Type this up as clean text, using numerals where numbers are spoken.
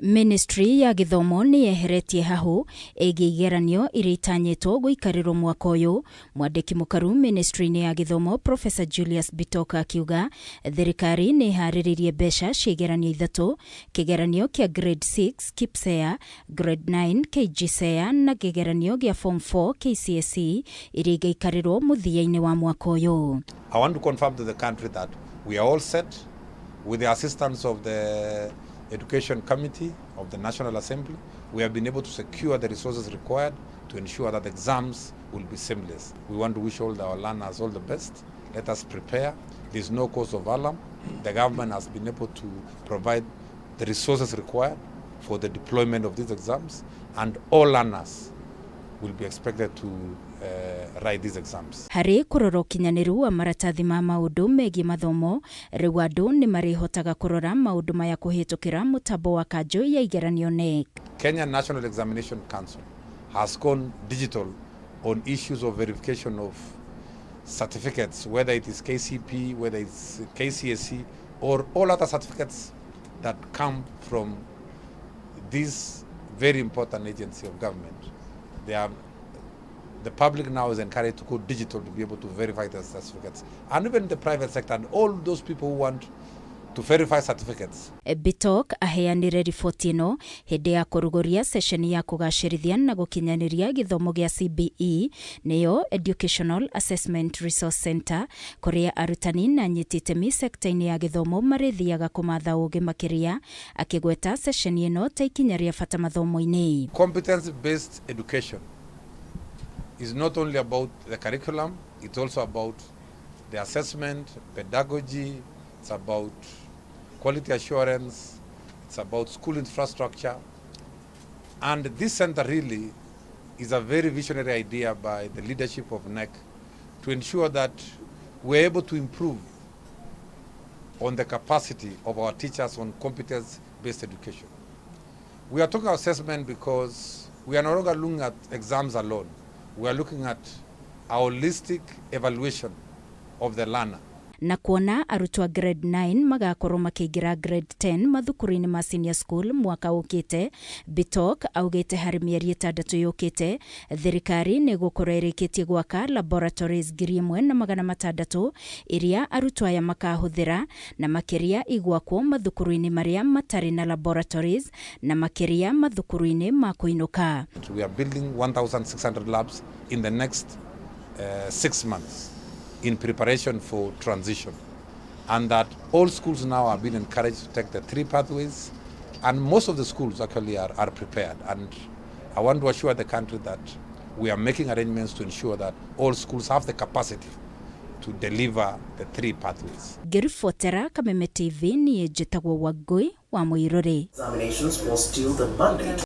Ministry ya Githomo ni yeheretie hahu egi igeranio iria itanyitwo guikarirwo mwaka uyu. Mwandiki mukaru ministry ya Githomo Professor JULIUS BITOK akiuga thirikari ni ihariirie mbeca cia igeranio ithatu: kigeranio kia grade 6 KSEA, grade 9 KJSEA na kigeranio gia form 4 KCSE iria igaikarirwo muthia-ini wa mwaka uyu. I want to confirm to the country that we are all set with the assistance of the Education Committee of the National Assembly. We have been able to secure the resources required to ensure that the exams will be seamless. We want to wish all our learners all the best. Let us prepare. There is no cause of alarm. The government has been able to provide the resources required for the deployment of these exams, and all learners will be expected to write these exams. Hari kurora kinyaniru wa maratathi ma maundu megi mathomo, riu andu ni marihotaga kurora maundu maya kuhitukira mutambo wa kanjo ya igeranio NEC. Kenya National Examination Council has gone digital on issues of verification of certificates, whether it is KCP, whether it's KCSE, or all other certificates that come from this very important agency of government. The public now is encouraged to go digital to be able to verify the certificates, and even the private sector and all those people who want to verify certificates. BITOK aheanire riboti ino hindi ya kuruguria session ya kugacirithia na gukinyaniria githomo gia CBE niyo Educational Assessment Resource Center, kuria arutani na nyititemi sekta-ini ya githomo marithiaga kumatha ugi makiria, akigweta session ino ta ikinyaria bata mathomo-ini. Competence-based education is not only about the curriculum, it's also about the assessment, pedagogy, it's about quality assurance, it's about school infrastructure. And this center really is a very visionary idea by the leadership of NEC to ensure that we're able to improve on the capacity of our teachers on competence-based education. We are talking about assessment because we are no longer looking at exams alone. We are looking at a holistic evaluation of the learner. Na kuona arutwa grade 9 magakorwo makiingira grade 10 mathukuru-ini ma senior school mwaka ukite, BITOK augite hari mieri 6 yukite thirikari ni gukorwo irikitie gwaka laboratories 1,600 iria arutwa aya makahuthira, na makiria igwakwo mathukuru-ini maria matari na laboratories na makiria mathukuru-ini ma kuinuka. We are building 1,600 labs in the next 6 months. In preparation for transition, and that all schools now are being encouraged to take the 3 pathways, and most of the schools actually are prepared, and I want to assure the country that we are making arrangements to ensure that all schools have the capacity to deliver the 3 pathways. Ngiribotera Kameme TV ni njitagwo Wangui wa Muiruri. Examinations was still the mandate.